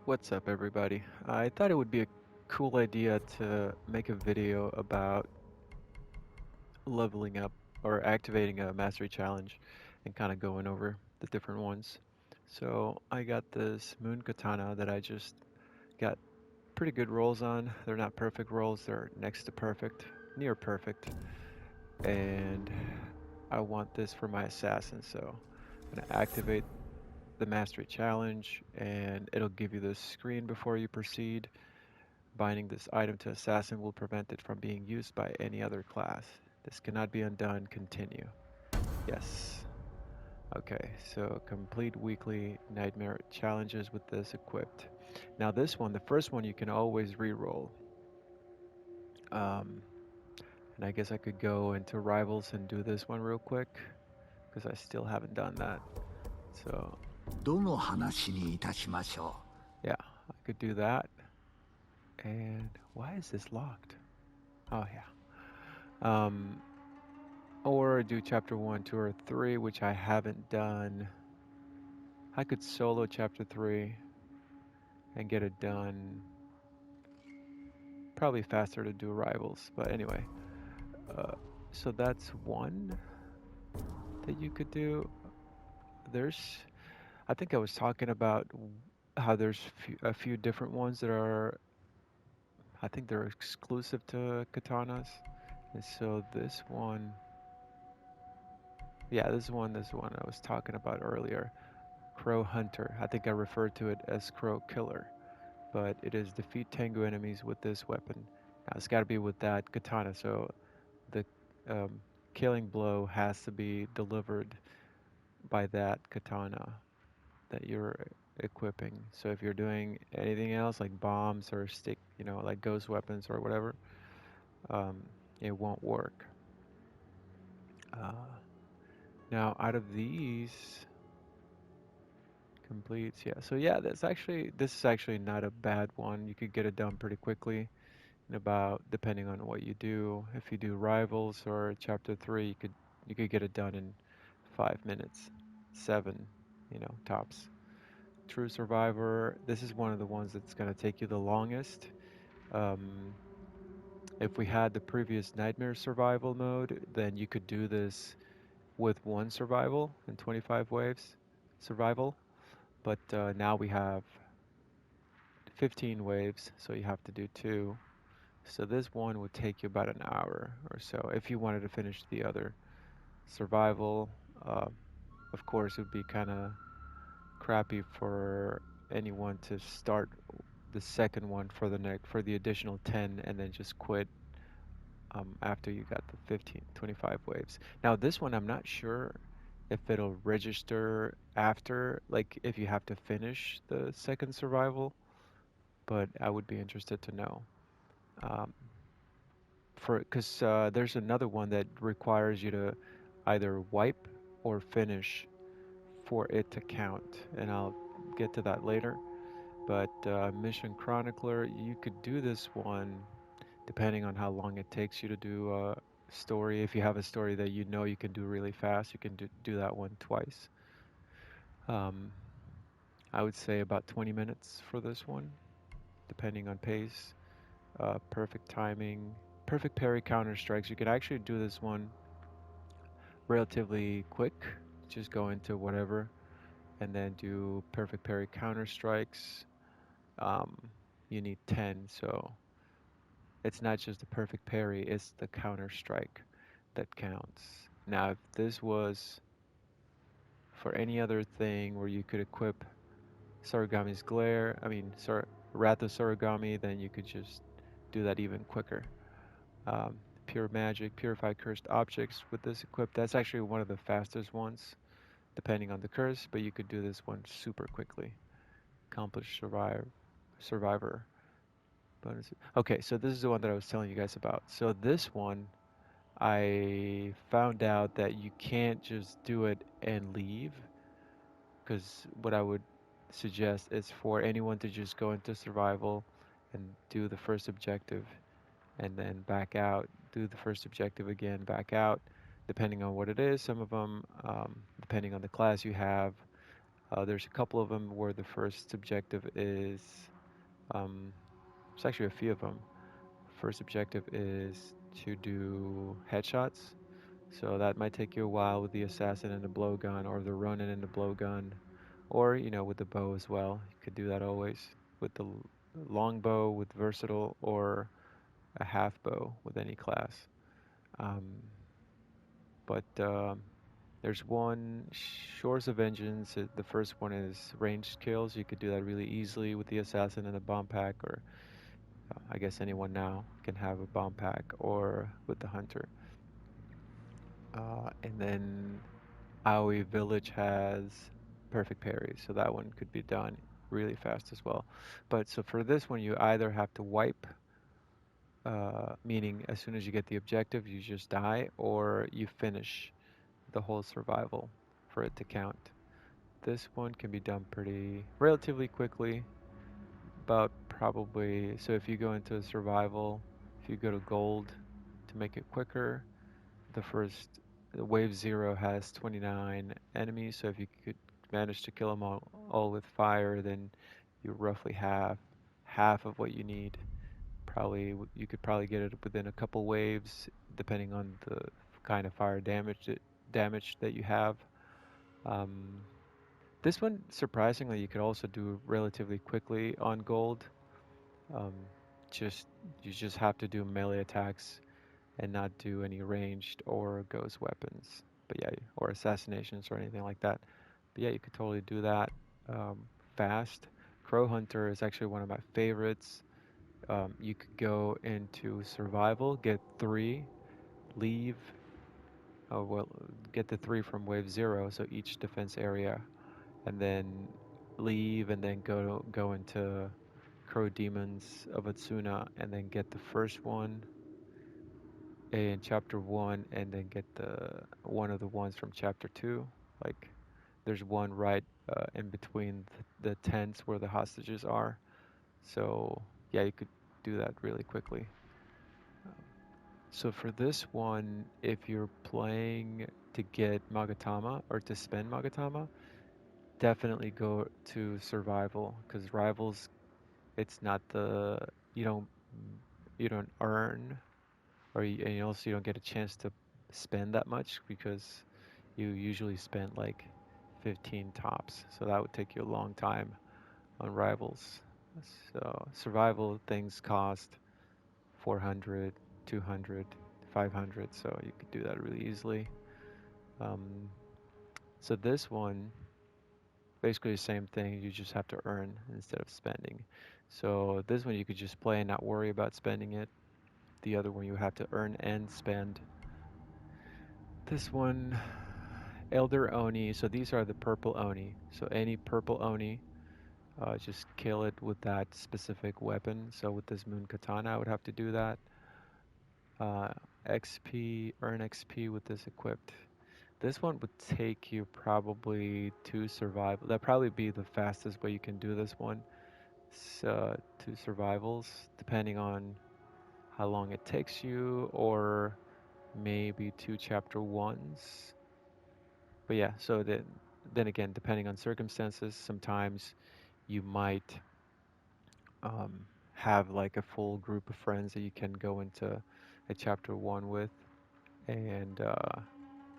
What's up, everybody? I thought it would be a cool idea to make a video about leveling up or activating a mastery challenge and kind of going over the different ones. So I got this moon katana that I just got pretty good rolls on. They're not perfect rolls, they're next to perfect, near perfect. And I want this for my assassin, so I'm going to activate the mastery challenge and it'll give you this screen before you proceed. Binding this item to assassin will prevent it from being used by any other class. This cannot be undone. Continue. Yes. Okay, so complete weekly nightmare challenges with this equipped. Now this one, the first one, you can always re-roll. Um, and I guess I could go into rivals and do this one real quick because I still haven't done that. So どの話にいたしましょ yeah, I could do that. And why is this locked? Oh yeah. Um, or do chapter 1, 2, or 3, which I haven't done. I could solo chapter 3 and get it done. Probably faster to do rivals, but anyway. Uh, so that's one that you could do. There's, I think I was talking about how there's a few different ones that are, I think they're exclusive to katanas. And so this one, yeah, this one I was talking about earlier. Crow Hunter. I think I referred to it as Crow Killer, but it is defeat Tengu enemies with this weapon. Now it's got to be with that katana, so the um, killing blow has to be delivered by that katana that you're equipping. So if you're doing anything else like bombs or stick, like ghost weapons or whatever, um, it won't work. Uh, Now out of these completes, yeah. So yeah, this is actually not a bad one. You could get it done pretty quickly. In about, depending on what you do. If you do rivals or chapter 3, you could get it done in 5 minutes, 7, tops. True Survivor. This is one of the ones that's gonna take you the longest. Um, if we had the previous Nightmare Survival mode, then you could do this with one survival in 25 waves survival. But now we have 15 waves, so you have to do two. So this one would take you about an hour or so if you wanted to finish the other. Survival, uh, of course, would be kind of crappy for anyone to start the second one for the additional 10 and then just quit after you got the 15, 25 waves. Now this one, I'm not sure if it'll register after, like if you have to finish the second survival, but I would be interested to know. Um, for because there's another one that requires you to either wipe or finish for it to count, and I'll get to that later. But Mission Chronicler, you could do this one depending on how long it takes you to do a story. If you have a story that you know you can do really fast, you can do that one twice. Um, I would say about 20 minutes for this one, depending on pace. Perfect timing, perfect parry counter strikes. You can actually do this one relatively quick. Just go into whatever and then do perfect parry counter strikes. Um, you need 10, so it's not just the perfect parry, it's the counter strike that counts. Now, if this was for any other thing where you could equip Sarugami's Glare, Wrath of Sarugami, then you could just do that even quicker. Pure Magic, Purify Cursed Objects with this equipped, that's actually one of the fastest ones, depending on the curse, but you could do this one super quickly. Accomplish Survivor. Bonus. Okay, so this is the one that I was telling you guys about. So this one, I found out that you can't just do it and leave, because what I would suggest is for anyone to just go into survival and do the first objective and then back out, do the first objective again, back out, depending on what it is. Some of them, depending on the class you have, There's a couple of them where the first objective is, um, there's actually a few of them. First objective is to do headshots. So that might take you a while with the assassin and the blowgun, or the ronin and the blowgun, or with the bow as well. You could do that always with the longbow with versatile, or a half bow with any class. Um, but there's one Shores of Vengeance. The first one is ranged kills. You could do that really easily with the assassin and the bomb pack, or I guess anyone now can have a bomb pack, or with the hunter. And then Aoi Village has perfect parry, so that one could be done really fast as well. But so for this one, you either have to wipe, meaning as soon as you get the objective, you just die, or you finish the whole survival for it to count. This one can be done pretty relatively quickly, but probably, so if you go into survival, if you go to gold to make it quicker, the first wave 0 has 29 enemies, so if you could manage to kill them all with fire, then you roughly have half of what you need. Probably you could probably get it within a couple waves, depending on the kind of fire damage that you have. Um, this one, surprisingly, you could also do relatively quickly on gold. Um, just you just have to do melee attacks and not do any ranged or ghost weapons. But yeah, or assassinations or anything like that. But yeah, you could totally do that um, fast. Crow Hunter is actually one of my favorites. You could go into survival, get three, leave. Oh well, get the three from wave 0, so each defense area, and then leave, and then go into Crow Demons of Atsuna, and then get the first one in chapter 1, and then get the one of the ones from chapter 2. Like there's one right in between the tents where the hostages are. So yeah, you could do that really quickly. So for this one, if you're playing to get Magatama or to spend Magatama, definitely go to survival, because rivals, it's not the you don't you don't earn, and also you don't get a chance to spend that much, because you usually spend like 15 tops. So that would take you a long time on rivals. So survival things cost 400, 200, 500, so you could do that really easily. Um, so this one, basically the same thing, you just have to earn instead of spending. So this one you could just play and not worry about spending it. The other one you have to earn and spend. This one, Elder Oni, so these are the purple Oni. So any purple Oni, just kill it with that specific weapon. So with this Moon Katana, I would have to do that. Uh, XP, earn XP with this equipped. This one would take you probably to survival. That'd probably be the fastest way you can do this one. So, two survivals, depending on how long it takes you, or maybe two chapter ones. But yeah, so then again, depending on circumstances, sometimes you might um, have like a full group of friends that you can go into a chapter 1 with, and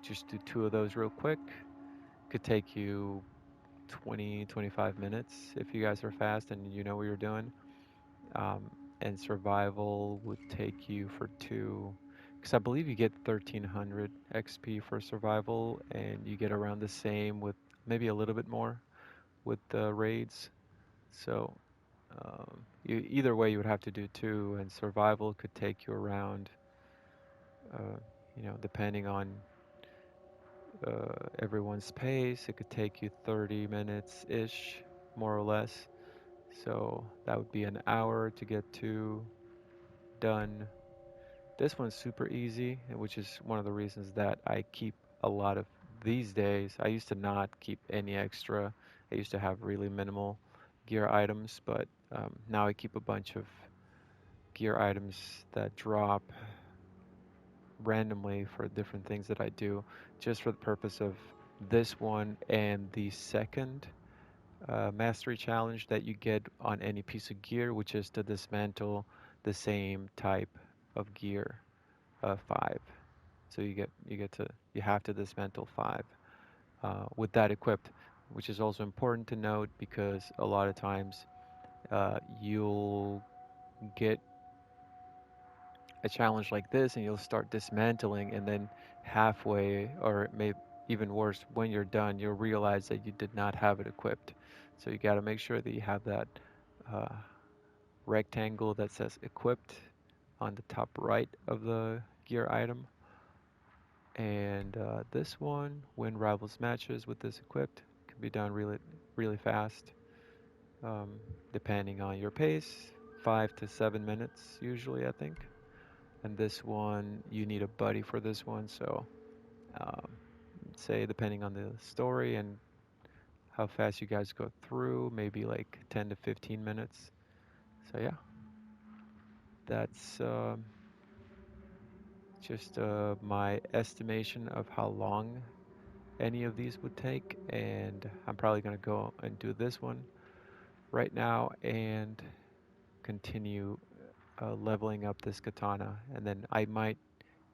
just do two of those real quick. Could take you 20, 25 minutes if you guys are fast and you know what you're doing. Um, and survival would take you for two, because I believe you get 1300 XP for survival, and you get around the same with maybe a little bit more with the raids. So either way, you would have to do two, and survival could take you around, depending on everyone's pace, it could take you 30 minutes ish, more or less. So that would be an hour to get two done. This one's super easy, which is one of the reasons that I keep a lot of these days. I used to not keep any extra. I used to have really minimal gear items, but now I keep a bunch of gear items that drop randomly for different things that I do, just for the purpose of this one and the second. mastery challenge that you get on any piece of gear, which is to dismantle the same type of gear, five. So you have to dismantle five with that equipped, which is also important to note because a lot of times you'll get a challenge like this and you'll start dismantling, and then halfway, or maybe even worse, when you're done, you'll realize that you did not have it equipped. So you got to make sure that you have that uh, rectangle that says equipped on the top right of the gear item. And this one, win rivals matches with this equipped, can be done really fast, um, depending on your pace. 5 to 7 minutes usually, I think. And this one, you need a buddy for this one. So, um, say depending on the story and how fast you guys go through, maybe like 10 to 15 minutes. So yeah, that's just my estimation of how long any of these would take, and I'm probably going to go and do this one right now and continue leveling up this katana, and then I might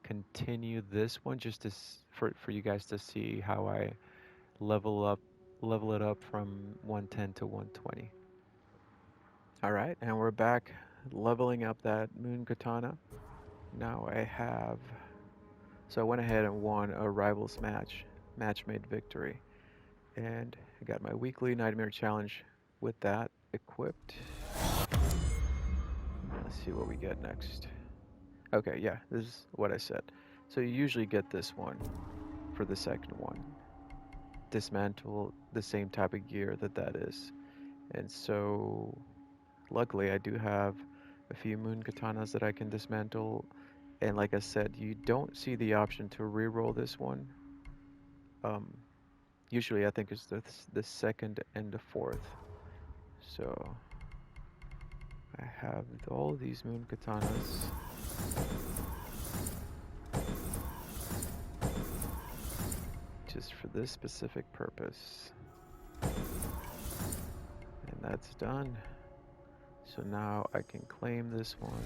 continue this one just to for you guys to see how I level up level it up from 110 to 120. All right, and we're back leveling up that moon katana. Now I have, so I went ahead and won a rivals match made victory, and I got my weekly nightmare challenge with that equipped. Let's see what we get next. Okay, yeah, this is what I said. So you usually get this one for the second one. Dismantle the same type of gear that is. And so luckily I do have a few moon katanas that I can dismantle. And like I said, you don't see the option to re-roll this one. Um, Usually I think it's the second and the fourth. So I have all these moon katanas. Just for this specific purpose. And that's done. So now I can claim this one.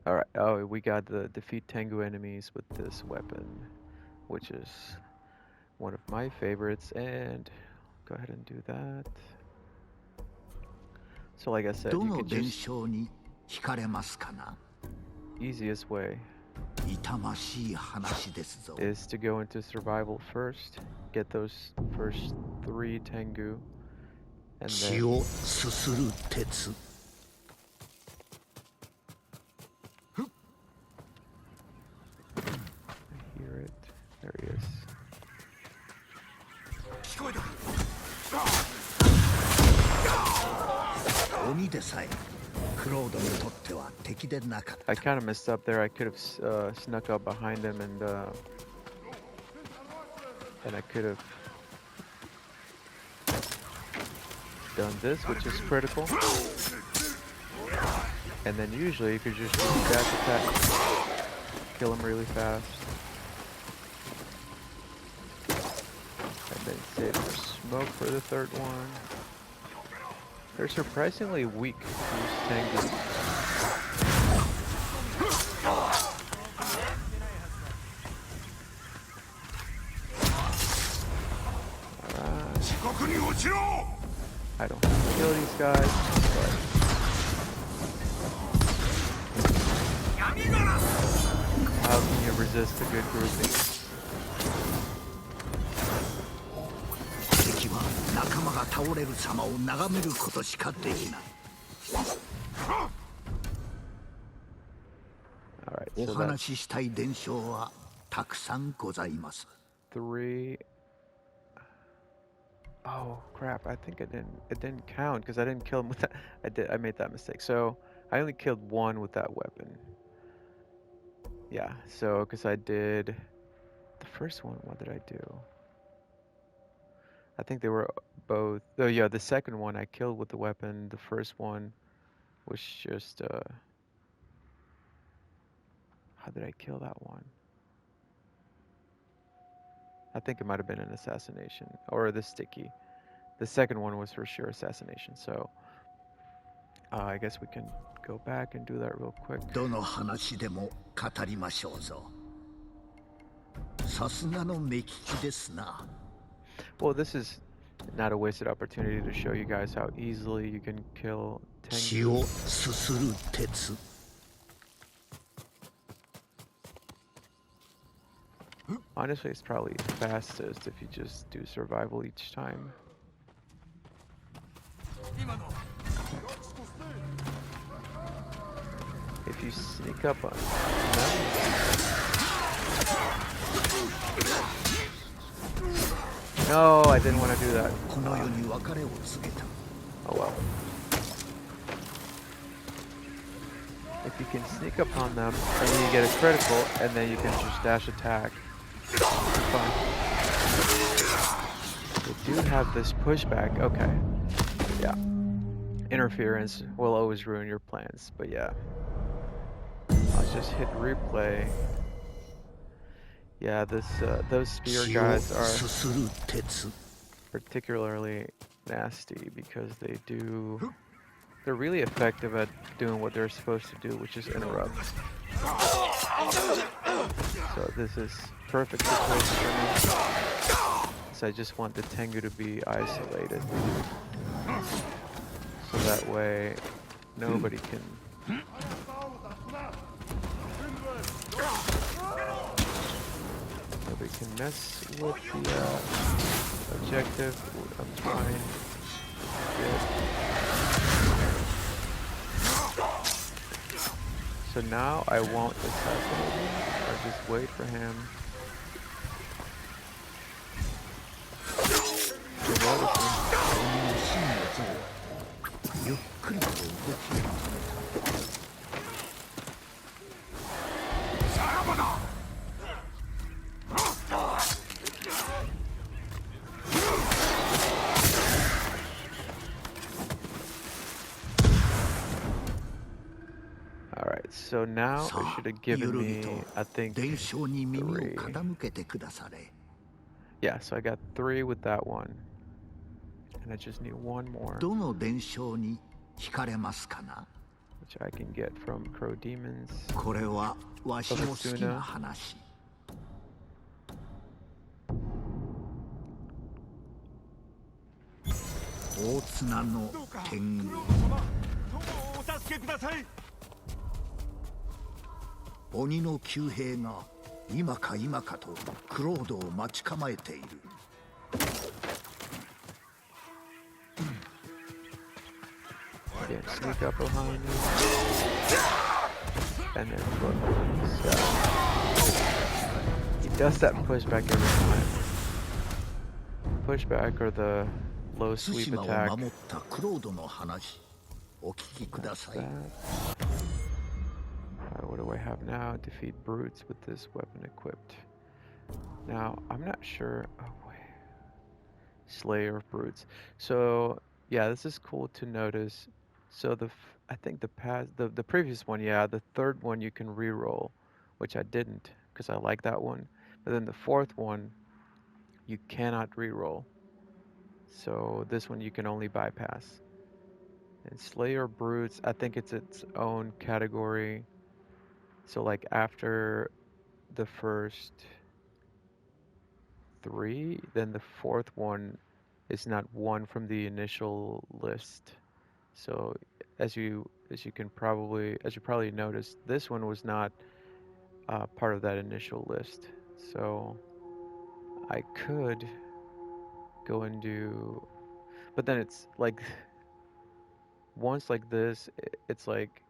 Alright, oh, we got the defeat Tengu enemies with this weapon, which is one of my favorites, and go ahead and do that. So like I said, you can just, easiest way is to go into survival first, get those first 3 Tengu, and then I hear it. There he is. I kind of messed up there. I could have snuck up behind him, and I could have done this, which is critical. And then usually you could just do dash attack, kill him really fast, and then save your smoke for the third one. They're surprisingly weak, these Tengu. I don't have to kill these guys, but how can you resist a good grouping? Alright, so that's 3. Oh crap, I think it didn't count because I didn't kill him with that. I made that mistake. So I only killed one with that weapon. Yeah, so because I did the first one, what did I do? I think they were both. Oh yeah, the second one I killed with the weapon. The first one was just how did I kill that one? I think it might have been an assassination or the sticky. The second one was for sure assassination. So I guess we can go back and do that real quick. どの話でも語りましょうぞ。さすがの目利きですな。Well, this is not a wasted opportunity to show you guys how easily you can kill 血を Tengu. すする鉄。Honestly, it's probably fastest if you just do survival each time. If you sneak up on them. No, I didn't want to do that. この世に別れを告げた。Oh well. If you can sneak up on them, and then you get a critical, and then you can just dash attack. Fine. They do have this pushback. Okay. Yeah. Interference will always ruin your plans, but yeah. I'll just hit replay. Yeah, those spear 血を guys す are する鉄。 particularly nasty because they're really effective at doing what they're supposed to do, which is interrupt. So this is perfect situation for me. So I just want the Tengu to be isolated. So that way nobody can mess with the objective. I'm trying. Good. So now I won't assassinate him. I'll just wait for him. To notice me. 真の像はゆっくりと動きを止めた。 Alright, so now it さ should あ have given ゆるり me, と I think, 伝承に耳を 3. 傾けてくだされ。 Yeah, so I got 3 with that one. And I just need one more, どの伝承に惹かれますかな。 which I can get from Crow Demons. これはわしの好きな話。大綱の天狗。お助けください。鬼の旧兵が今か今かとクロードを待ち構えている。 Yeah, sneak up behind me. And then look. So he does that pushback every time. Pushback or the low 対 sweep 馬を attack. 守ったクロードの話、お聞きください。 That. Alright, what do I have now? Defeat brutes with this weapon equipped. Now, I'm not sure. Oh, wait. Slayer of brutes. So, yeah, this is cool to notice. So I think the previous one, yeah, the third one you can reroll, which I didn't because I like that one. But then the fourth one, you cannot reroll. So this one you can only bypass. And Slayer brutes, I think it's its own category. So like after the first 3, then the fourth one is not one from the initial list. So as you probably noticed, this one was not part of that initial list. So I could go and do, but then it's like once like this, it's like,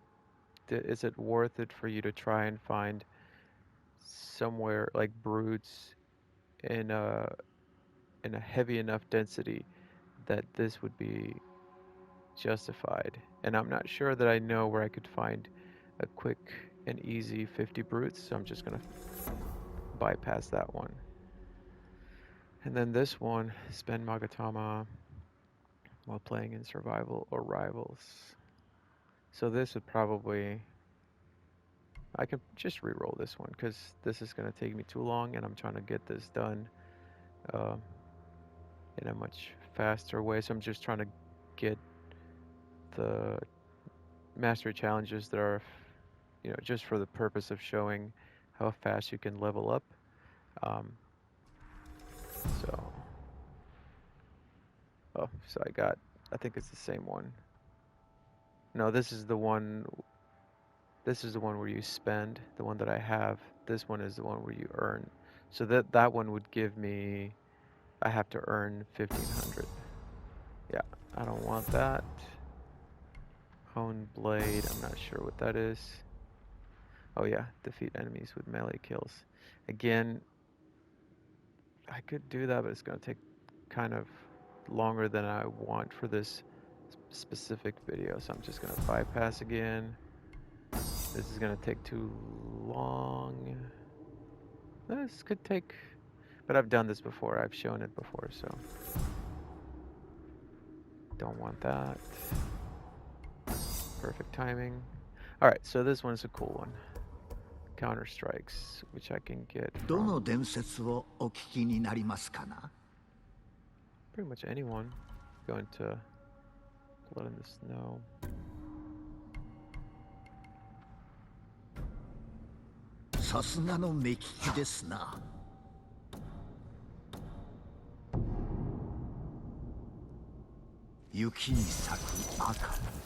is it worth it for you to try and find somewhere like brutes in a heavy enough density that this would be justified? And I'm not sure that I know where I could find a quick and easy 50 brutes, so I'm just gonna bypass that one. And then this one, spend Magatama while playing in survival or rivals. So this would probably, I can just re-roll this one because this is gonna take me too long and I'm trying to get this done um, in a much faster way. So I'm just trying to get the mastery challenges that are, just for the purpose of showing how fast you can level up. Um, so, so I think it's the same one. No, this is the one. This is the one where you spend. The one that I have. This one is the one where you earn. So that one would give me. I have to earn 1500. Yeah, I don't want that. Hone blade. I'm not sure what that is. Oh yeah, defeat enemies with melee kills. Again, I could do that, but it's going to take kind of longer than I want for this specific video. So I'm just going to bypass again. This is going to take too long. This could take, but I've done this before. I've shown it before, so don't want that. Perfect timing. All right, so this one's a cool one. Counter strikes, which I can get どの from 伝説をお聞きになりますかな pretty much anyone. Going to Blood in the Snow. さすがの目利きですな。雪に咲く赤。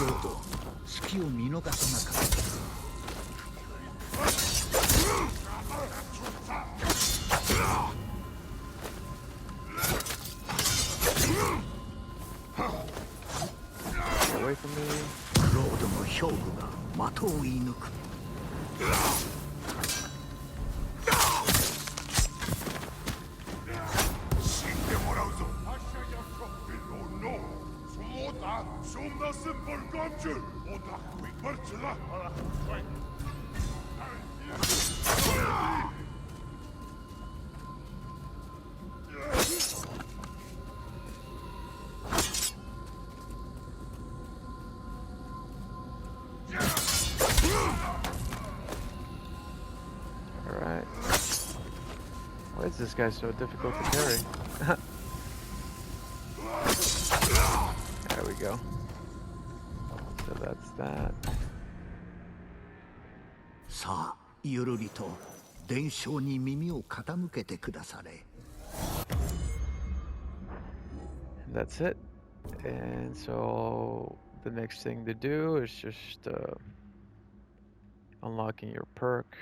ロード、隙を見逃さなかった。Away from me. ロードの兵具が的を射抜く。死んでもらうぞ。Zonder simpel Gotje! Und ach, wie Wurzel! Alright. Why is this guy so difficult to carry? There we go. So that's that. さあ、ゆるりと伝承に耳を傾けてくだされ。And that's it. And so the next thing to do is just unlocking your perk.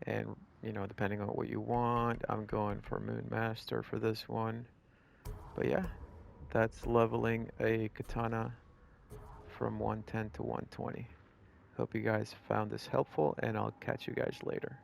And, depending on what you want, I'm going for Moon Master for this one. But yeah, that's leveling a katana from 110 to 120. Hope you guys found this helpful, and I'll catch you guys later.